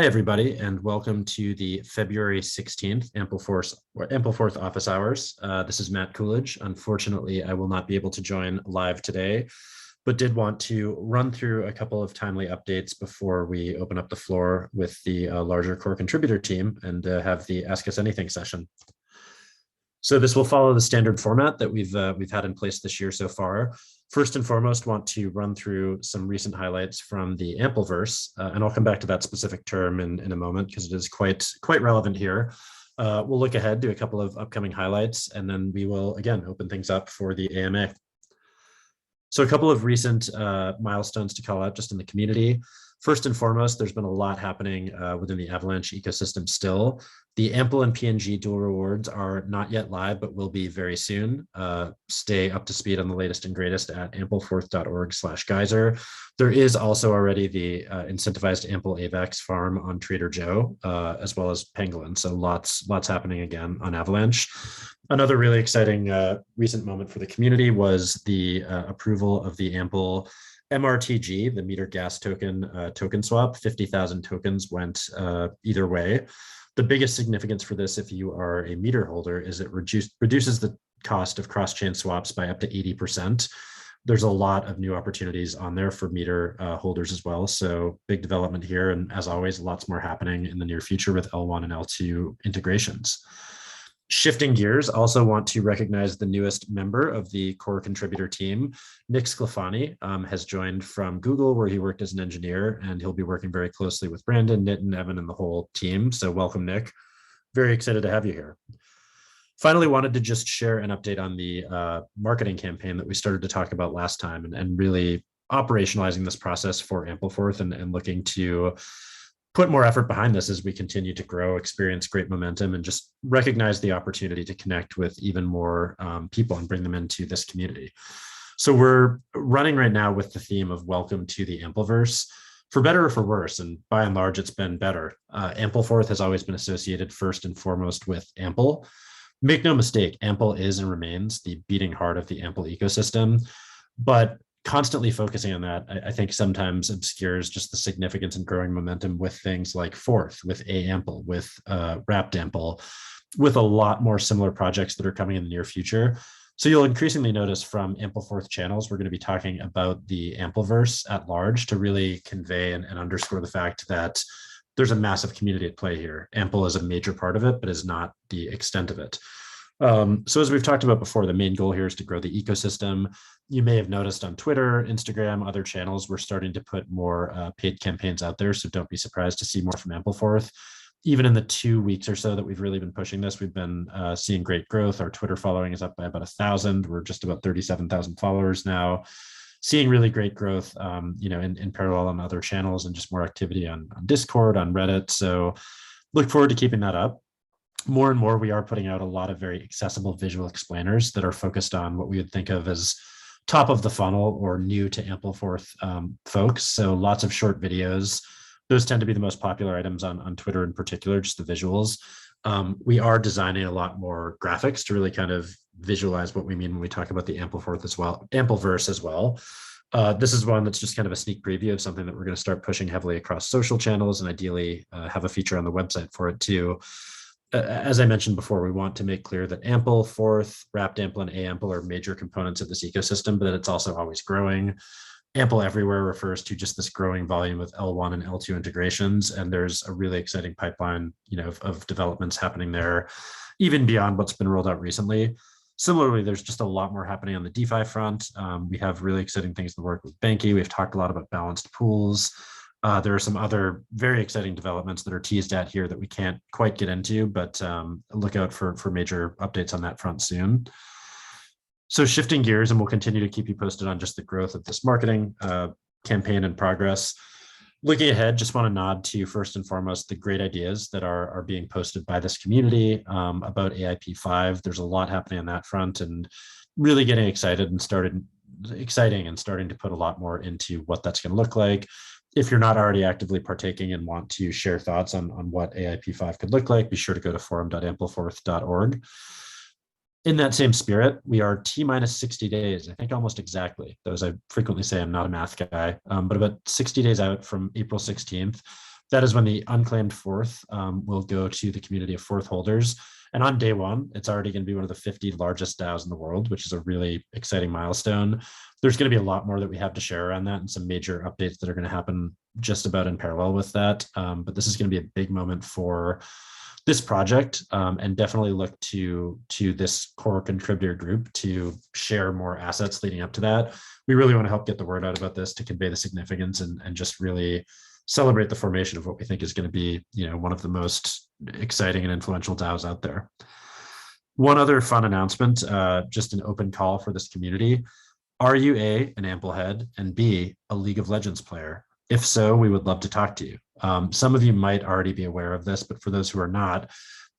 Hi, everybody, and welcome to the February 16th Ampleforth office hours. This is Matt Coolidge. Unfortunately, I will not be able to join live today, but did want to run through a couple of timely updates before we open up the floor with the larger core contributor team and have the Ask Us Anything session. So this will follow the standard format that we've had in place this year so far. First and foremost, want to run through some recent highlights from the Ampleverse, and I'll come back to that specific term in a moment because it is quite relevant here. We'll look ahead to a couple of upcoming highlights, and then we will again open things up for the AMA. So a couple of recent milestones to call out just in the community. First and foremost, there's been a lot happening within the Avalanche ecosystem still. The AMPL and PNG dual rewards are not yet live, but will be very soon. Stay up to speed on the latest and greatest at ampleforth.org/geyser. There is also already the incentivized AMPL AVAX farm on Trader Joe, as well as Pangolin. So lots happening again on Avalanche. Another really exciting recent moment for the community was the approval of the AMPL MRTG, the meter gas token swap. 50,000 tokens went either way. The biggest significance for this, if you are a meter holder, is it reduces the cost of cross-chain swaps by up to 80%. There's a lot of new opportunities on there for meter holders as well. So big development here. And as always, lots more happening in the near future with L1 and L2 integrations. Shifting gears, also want to recognize the newest member of the core contributor team. Nick Sclafani has joined from Google, where he worked as an engineer, and he'll be working very closely with Brandon, Nitin, Evan, and the whole team. So welcome, Nick. Very excited to have you here. Finally, wanted to just share an update on the marketing campaign that we started to talk about last time, and really operationalizing this process for Ampleforth and looking to put more effort behind this as we continue to grow, experience great momentum, and just recognize the opportunity to connect with even more people and bring them into this community. So we're running right now with the theme of welcome to the Ampleverse, for better or for worse. And by and large, it's been better. Ampleforth has always been associated first and foremost with AMPL. Make no mistake, AMPL is and remains the beating heart of the AMPL ecosystem, but constantly focusing on that, I think sometimes obscures just the significance and growing momentum with things like Forth, with AMPL, with Wrapped AMPL, with a lot more similar projects that are coming in the near future. So you'll increasingly notice from Ampleforth channels, we're going to be talking about the Ampleverse at large to really convey and underscore the fact that there's a massive community at play here. AMPL is a major part of it, but is not the extent of it. So as we've talked about before, the main goal here is to grow the ecosystem. You may have noticed on Twitter, Instagram, other channels, we're starting to put more paid campaigns out there. So don't be surprised to see more from Ampleforth. Even in the 2 weeks or so that we've really been pushing this, we've been seeing great growth. Our Twitter following is up by about 1,000. We're just about 37,000 followers now. Seeing really great growth, in parallel on other channels, and just more activity on Discord, on Reddit. So look forward to keeping that up. More and more, we are putting out a lot of very accessible visual explainers that are focused on what we would think of as top of the funnel or new to Ampleforth folks. So lots of short videos. Those tend to be the most popular items on Twitter in particular, just the visuals. We are designing a lot more graphics to really kind of visualize what we mean when we talk about the Ampleforth as well, Ampleverse as well. This is one that's just kind of a sneak preview of something that we're going to start pushing heavily across social channels, and ideally have a feature on the website for it too. As I mentioned before, we want to make clear that AMPL, Forth, Wrapped AMPL, and AMPL are major components of this ecosystem, but that it's also always growing. AMPL everywhere refers to just this growing volume of L1 and L2 integrations, and there's a really exciting pipeline, of developments happening there, even beyond what's been rolled out recently. Similarly, there's just a lot more happening on the DeFi front. We have really exciting things to work with Banky. We've talked a lot about balanced pools. There are some other very exciting developments that are teased at here that we can't quite get into, but look out for major updates on that front soon. So shifting gears, and we'll continue to keep you posted on just the growth of this marketing campaign and progress. Looking ahead, just want to nod to first and foremost the great ideas that are being posted by this community about AIP5. There's a lot happening on that front, and really getting exciting and starting to put a lot more into what that's going to look like. If you're not already actively partaking and want to share thoughts on what AIP5 could look like, be sure to go to forum.ampleforth.org. In that same spirit, we are T-minus 60 days, I think almost exactly. Though as I frequently say, I'm not a math guy, but about 60 days out from April 16th That is when the unclaimed fourth will go to the community of fourth holders. And on day one, it's already going to be one of the 50 largest DAOs in the world, which is a really exciting milestone. There's going to be a lot more that we have to share around that and some major updates that are going to happen just about in parallel with that. But this is going to be a big moment for this project, and definitely look to this core contributor group to share more assets leading up to that. We really want to help get the word out about this to convey the significance and just really celebrate the formation of what we think is going to be, one of the most exciting and influential DAOs out there. One other fun announcement, just an open call for this community. Are you A, an AMPL head, and B, a League of Legends player? If so, we would love to talk to you. Some of you might already be aware of this, but for those who are not,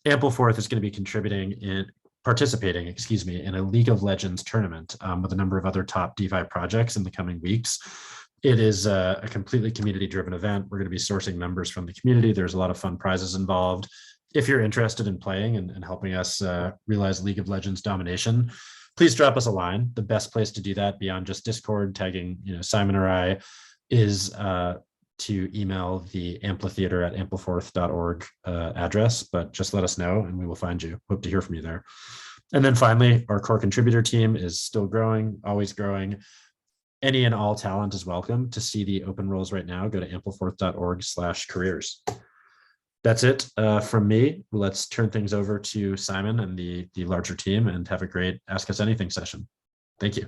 Ampleforth is going to be participating in a League of Legends tournament with a number of other top DeFi projects in the coming weeks. It is a completely community-driven event. We're going to be sourcing members from the community. There's a lot of fun prizes involved. If you're interested in playing and helping us realize League of Legends domination, please drop us a line. The best place to do that beyond just Discord, tagging Simon or I, is to email the AMPLitheater at ampleforth.org address, but just let us know and we will find you. Hope to hear from you there. And then finally, our core contributor team is still growing, always growing. Any and all talent is welcome. To see the open roles right now, go to ampleforth.org/careers. That's it from me. Let's turn things over to Simon and the larger team and have a great Ask Us Anything session. Thank you.